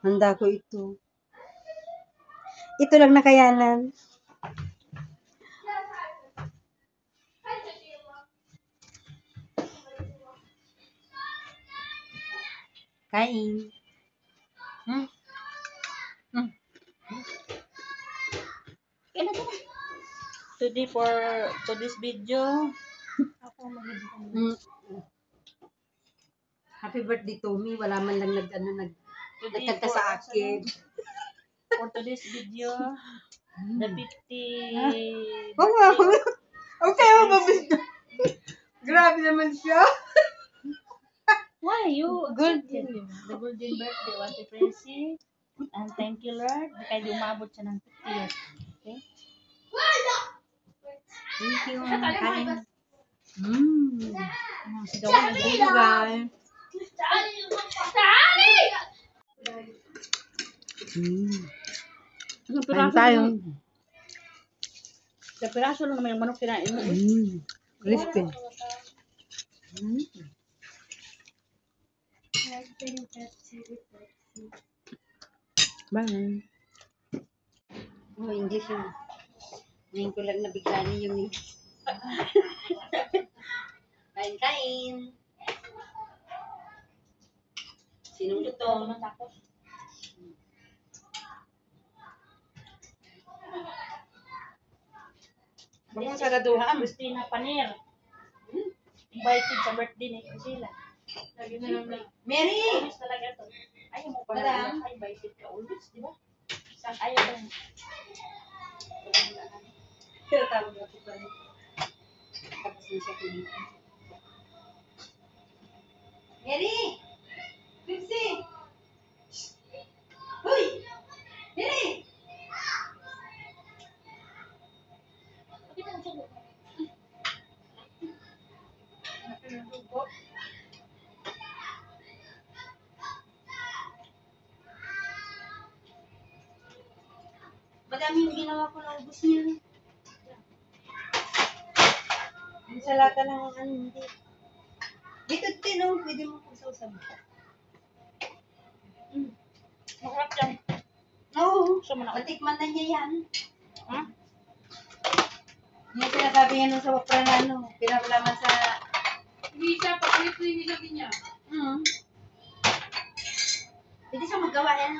Handa ko ito. Ito lang nakayanan. Kain. Hmm? Hmm. Kaya na. Today for today's video, ako Mm. Happy birthday, Tommy. Wala man lang nagkanta sa akin. For today's video, the 50 Okay, mababis na. Grabe naman siya. Why you Good. the golden birthday was the Francie, and thank you Lord kaya di umabot siya ng 50 years. Okay? Thank you. Kain. Sigawan Thank you, guys. Kain tayo. Sa piraso lang naman yung manok kinain mo. Crispy. Bye. Oh, English yun. Ngayon ko lang nabigla niyo yung English. Kain. Sinong luto? Bakit sa raduhan? Christina Panir. Invited sa birthday ni Priscilla. Mary! Always talaga to. Ayaw mo pa Madam? na invited ka always, di ba? Saan ayaw ba? Pero tawag ako pa rin. Tapos na siya kumita. Mary! Pipsi! Hoy! Mary! Bakit ang sugo? Madami yung ginawa ko na ubus niya. Yung salata lang ang ano, hindi. Dito, Tino, pwede mo kusawsaw. Masarap yan. Oo, Gusto mo na? matikman na niya yan. Ha? Yung sinasabi niya nung sa wapra na ano, pinapalaman sa... Hindi siya, pag-ulit na yung sabi niya. Pwede siya magawa yan.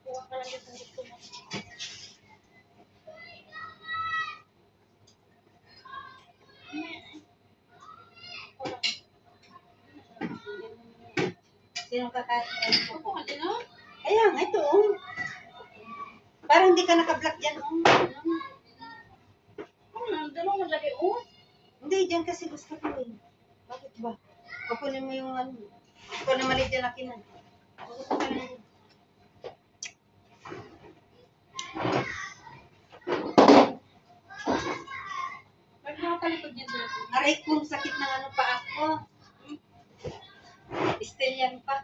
Kuha ka lang dyan kung gusto mo. Sinong kakain? Opo ka din, oh. Kaya nga, ito oh. Parang hindi ka naka-block dyan oh. Dalawang maglagay, oh. Hindi, dyan kasi gusto ko eh. Bakit ba? Kukunin mo yung ano. Ikaw na maliit dyan akin na. Gusto ka na yun. Bakit nakatalikod niya sila? Aray kong sakit ng ano pa ako. Estelian pa.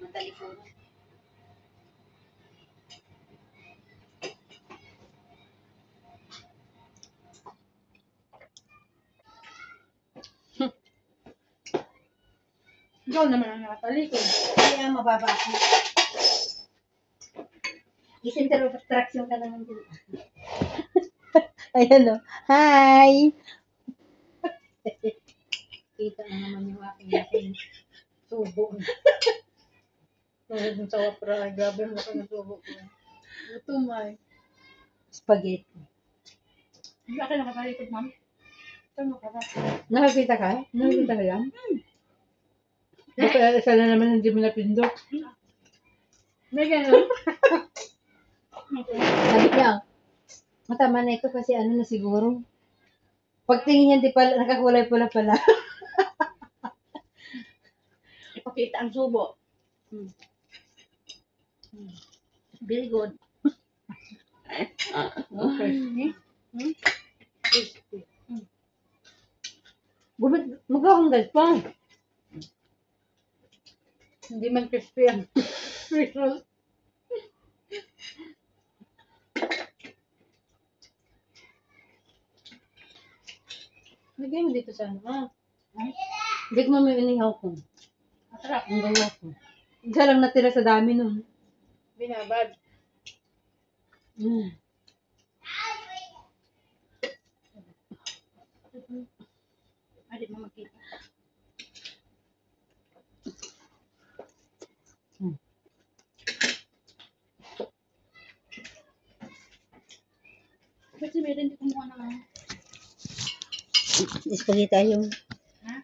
Matalikod. Ikaw naman ang nakatalikod. Kaya mababa ako. Disintraction ka naman din. Ayan o. Hi! Kita na naman yung aking subo. Tulad ng sa wapra, grabe mo ka ng subo ko. Ito, may. Spaghetti. Hindi ako nakatalikod, ma'am. Ito, nakatalikod. Nakakita ka? Nakakita ka yan? Baka isa na naman hindi mo napindot. May gano'n? Sabi niya, matama na ito kasi ano na siguro. Pagtingin niya, di pala, nakakulay pala. Ipakita ang subo. Very good. Okay. Hmm? Crispy. Magkakanggal pa. Hindi man crispy ang fish roll. Lagay mo dito sa ano, ha? Big mo may inihaw ko. Masarap. Ang gawa ko. Isa lang natira sa dami nun. Binabad. Mm. Ay, di mo makita. Ba't si Mary hindi kumuha ng ano? Spaghetti ayaw. Ha?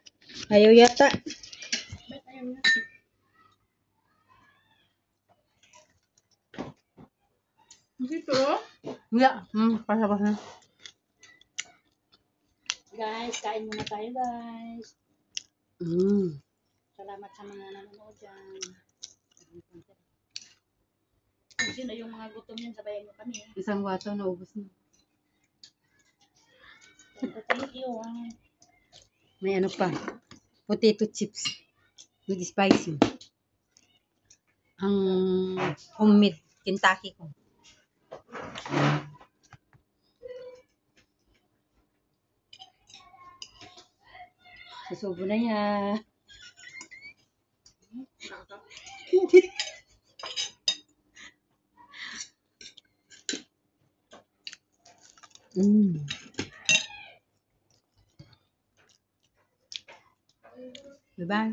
Ayaw yata. Ba't ayaw niya? Dito, oh. Yeah. Pasa-pasa. Guys, kain muna tayo, guys. Salamat sa mga nanonood dyan. Kung sino yung mga gutom yan, sabayan nyo kami. Isang wato na ubos na. Thank you. May ano pa. Potato chips. With spicy. Ang homemade Kentucky ko. Susubo na yan. Bye-bye.